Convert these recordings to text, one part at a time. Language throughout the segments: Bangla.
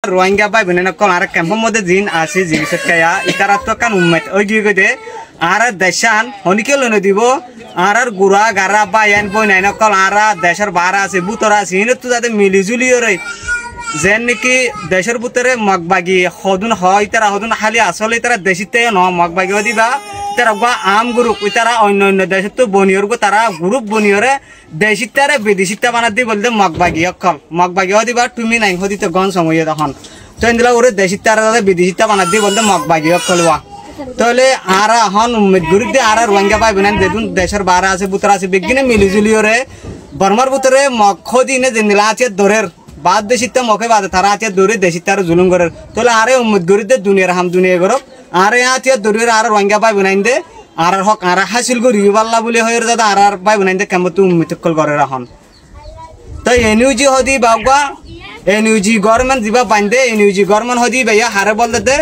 রোহিঙ্গা ভাই বোন কল আর ক্যাম্পের মধ্যে জিন আছে জিনিসের কায়া ইতারা তো কান উম্মেত ওই গিয়ে গদে আর দেশান হনিকে লনে দিব আর গুড়া গারা বা এন বই নাই নকল আর দেশের বারা আছে বুতরা আছে ইনে তো যাতে মিলিজুলি রে যেন নাকি দেশের ভিতরে মগবাগি হদুন হয় তারা হদুন খালি আসলে তারা দেশিতে ন মগবাগিও দিবা তারা গা আম গ্রুপ তারা অন্য অন্য দেশের তো বনিয়র গো তারা গ্রুপ বনিয়রে দেশিতারে বিদেশিতা বানা দি বলতে মগবাগি অকল মগবাগিও দিবা তুমি নাই হদিতে গন সময় তখন তো এন্দিলা ওরে দেশিতারা বিদেশিতা বানা দি বলতে মগবাগি অকল ওয়া তাহলে আর হন গুরুদে আর রোহিঙ্গা ভাই বোন দেখুন দেশের বারা আছে বুতরা আছে বেগিনে মিলিজুলিওরে বর্মার ভিতরে মখ দিনে যেদিলা আছে দরের বাদ দেশিতে মখে বাদে তারা আছে দূরে দেশিতে আর জুলুম করে তাহলে আরে উম্মত গরিতে দুনিয়ার হাম দুনিয়া করক আরে আছে দূরের আর রোহিঙ্গা ভাই বোনাইন দে আর হক আর হাসিল করি পাল্লা বলে হয়ে দাদা আর ভাই বোনাইন দে কেমন তুই উম্মত কল করে রাখন তো এনইউজি হদি বাগা এনইউজি গভর্নমেন্ট দিবা বান্ধে এনইউজি গভর্নমেন্ট হদি ভাইয়া হারে বল দে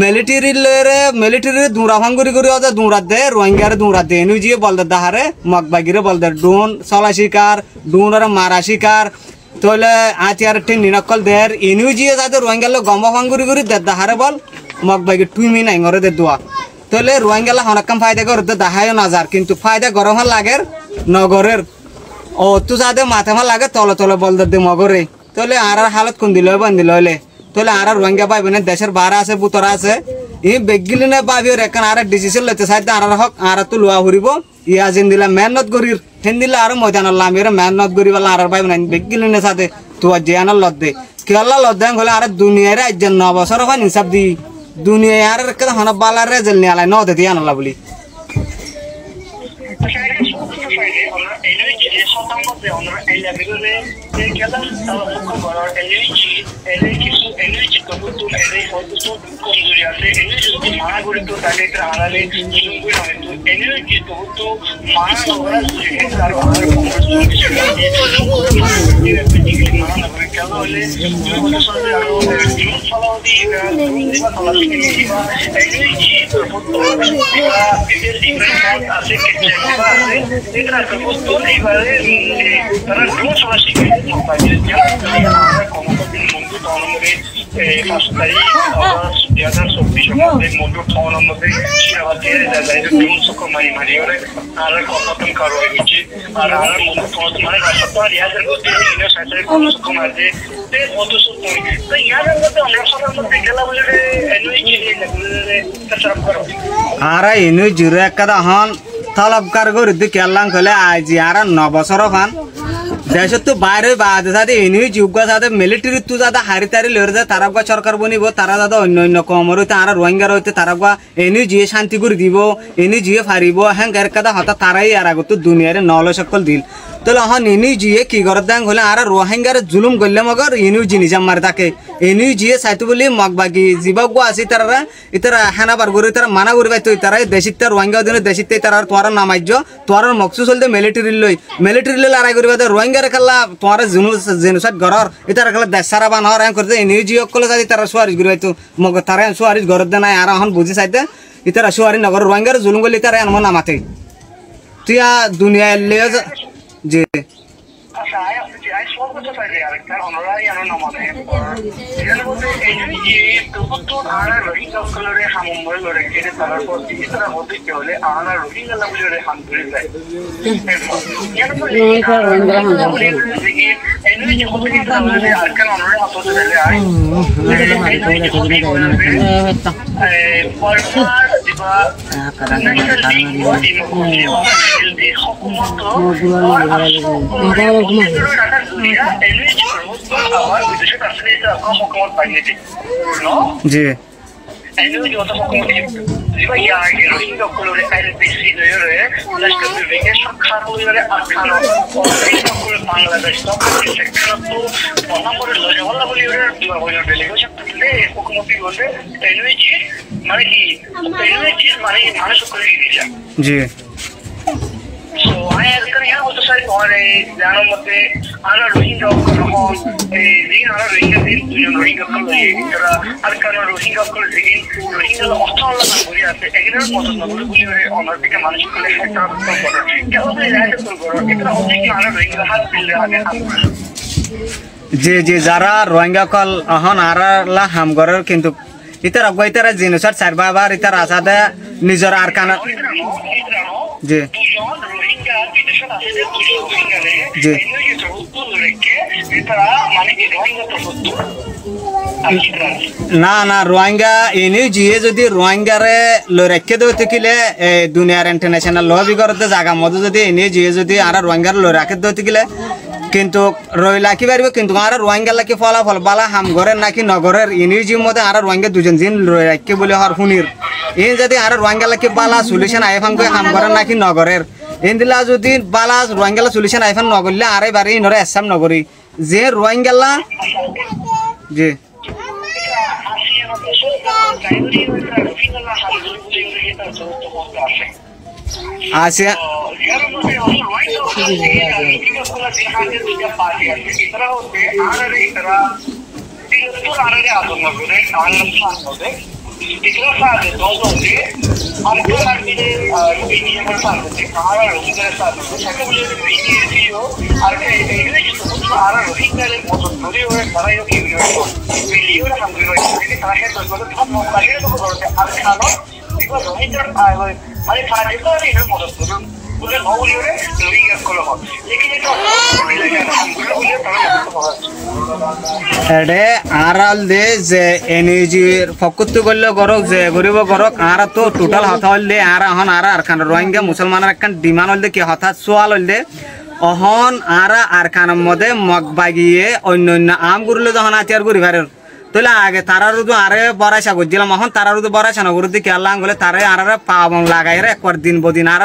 মিলিটারি দুরা ভাঙ্গুরি করি ওদা দুরা দে রোহিঙ্গারে দুরা দে এনইউজি বল দে হারে মগবাগিরে বল দে ডোন সলা শিকার ডোনরে মারা শিকার তোলে আতিয়ার টিন নিনকল দের এনইউজি যাতে রোহিঙ্গালে গম ভাঙ্গুরি করি দে হারে বল মগবাগি টুইমি নাই ngore দে দোয়া তোলে রোহিঙ্গালা হনকাম ফায়দা করে দে দাহায় নাজার কিন্তু ফায়দা গরম লাগের নগরের ও তু যাতে মাথা লাগে তলে তলে বল দে মগরে তোলে আর হালত কোন দিল বন্দিল হইলে তোলে আর রোহিঙ্গা ভাই বোনের দেশের বারা আছে বুতরা আছে ই বেগিলিনে পাবিও রেখান আর ডিসিশন লইতে চাইতে আর হক আর তো লুয়া হরিব ইয়া জিন দিলা মেহনত করির হেন দিলা আর ময়দান লামির মেহনত করিবালা আর ভাই বোন বেগিলিনে সাথে তো জিয়ান লদ দে কেলা লদ দেন হলে আর দুনিয়ার আইজন 9 বছর হয় হিসাব দি দুনিয়া আর কেন হন বালার রেজাল্ট নি আলাই ন দে দিয়ান আল্লাহ বলি আর এনু জিরো একটা হন তলবকার করে দি কেলাং কলে আজি আর 9 বছর খান দেশ তো বাইরে বাদে সাথে এনই যুগ সাথে মিলিটারি তো যাতে হারি তারি লড়ে যায় তারা সরকার বনিব তারা যাতে অন্য অন্য কমর হইতে আর রোহিঙ্গার হইতে তারা এনই জিয়ে শান্তি করে দিব এনই জিয়ে ফারিব হ্যাঁ গার কথা হতা তারাই আর আগত দুনিয়ারে নল সকল দিল তাহলে হন এনই জিয়ে কি করে দেন হলে আর রোহিঙ্গার জুলুম করলে মগর এনই জিনিস আমার থাকে এনই জিয়ে চাইতে বলি মগবাগি জীবক আছে তারা ইতারা হানাবার করে তারা মানা করে পাইতো তারা দেশিতে রোহিঙ্গা দিনে দেশিতে তারা তোর নামাজ্য তোর মকসুদ চলতে মিলিটারি লড়াই করবে রোহিঙ্গা খেলা তোমার জেনোসাইড ঘর এটা খেলা দেশ সারা বানর করতে এনইউজি কলে যাই তারা সুয়ারিশ ঘুরে হয়তো মগ তারা সুয়ারিশ ঘর দে নাই আর এখন বুঝি চাইতে ইতারা সুয়ারি নগর রোহিঙ্গার জুলুম করলে তারা এমন নামাতে তুই দুনিয়া যে जी जी So I have to hear what the side on a down with the other Rohingya on a Rohingya Rohingya Arkan Rohingya Rohingya Rohingya on a big managed to যে যে যারা রোহিঙ্গা কল অহন আরালা হামগরের কিন্তু ইতার অগ্য ইতারা জিনিসের চার বাবার ইতার আসাদে নিজের আর কানা জি রোহিঙ্গা বিদেশত আছে যে রোহিঙ্গা জি না না রোহিঙ্গা এনে জিয়ে যদি রোহিঙ্গারে লো রেখে দেও থাকিলে দুনিয়ার ইন্টারন্যাশনাল ল বিগরতে জায়গা মধ্যে যদি এনে জিয়ে যদি আর রোহিঙ্গার লো রাখে দেও থাকিলে কিন্তু রইলা কি পারবে কিন্তু আর রোহিঙ্গা লাকি ফলাফল বালা হামগরের নাকি নগরের এনে জি মধ্যে আর রোহিঙ্গা দুজন জিন রাখে বলে হর হুনির এই যদি আর রোহিঙ্গা লাকি বালা সলিউশন আইফান কই হামগরের নাকি নগরের এন্দিলা যদি বালা রোহিঙ্গা সলিউশন আইফান নগরলে আরে বারে ইনরে এসাম নগরি যে রোহিঙ্গালা জি আসিয়া এডে আরাল দে যে এনজির ফকুত্তু করলে গরক যে গরিব গরক আর তো টোটাল হতা হল দে আর এখন আর খান রোহিঙ্গা মুসলমানের একখান ডিমান্ড হল দে কি হঠাৎ সোয়াল হল দে অহন আর খানের মধ্যে মগ বাগিয়ে অন্য অন্য আম গুরুলে যখন আতিয়ার করি ভারের তাহলে আগে তারারও তো আরে বরাইসা করছিলাম এখন তারারও তো বরাইসা না গুরুদি কেলা আঙ্গুলে তারে আর পাবন লাগাই রে একবার দিন বদিন আর